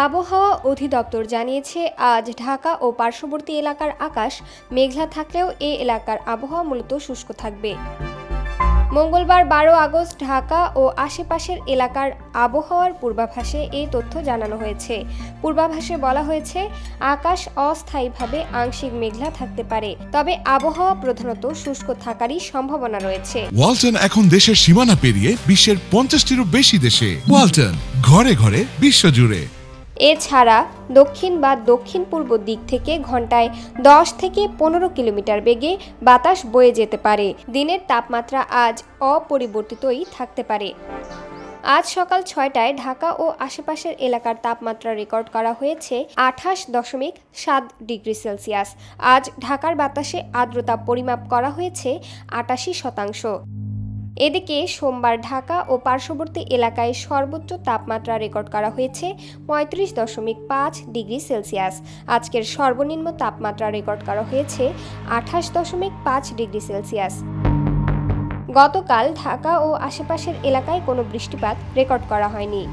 আবহাওয়া অধিদপ্তর জানিয়েছে, আজ ঢাকা ও পার্শ্ববর্তী এলাকার আকাশ মেঘলা থাকলেও এ এলাকার আবহাওয়া মূলত শুষ্ক থাকবে। মঙ্গলবার 12 আগস্ট ঢাকা ও আশেপাশের এলাকার আবহাওয়ার পূর্বাভাসে এই তথ্য জানানো হয়েছে। পূর্বাভাসে বলা হয়েছে, আকাশ অস্থায়ীভাবে আংশিক মেঘলা থাকতে পারে, তবে আবহাওয়া প্রধানত শুষ্ক থাকারই সম্ভাবনা রয়েছে। ওয়ালটন এখন দেশের সীমানা পেরিয়ে বিশ্বের 50টিরও বেশি দেশে। ওয়ালটন, ঘরে ঘরে বিশ্বজুড়ে। এছাড়া দক্ষিণ বা দক্ষিণ পূর্ব দিক থেকে ঘন্টায় 10 থেকে 15 কিলোমিটার বেগে বাতাস বয়ে যেতে পারে। দিনের তাপমাত্রা আজ অপরিবর্তিতই থাকতে পারে। আজ সকাল 6টায় ঢাকা ও আশেপাশের এলাকার তাপমাত্রা রেকর্ড করা হয়েছে 28.7 ডিগ্রি সেলসিয়াস। আজ ঢাকার বাতাসে আর্দ্রতা পরিমাপ করা হয়েছে 88%। এদিকে সোমবার ঢাকা ও পার্শ্ববর্তী এলাকায় সর্বোচ্চ তাপমাত্রা রেকর্ড করা হয়েছে 35.5 ডিগ্রি সেলসিয়াস। আজকের সর্বনিম্ন তাপমাত্রা রেকর্ড করা হয়েছে 28.5 ডিগ্রি সেলসিয়াস। গতকাল ঢাকা ও আশেপাশের এলাকায় কোনো বৃষ্টিপাত রেকর্ড করা হয়নি।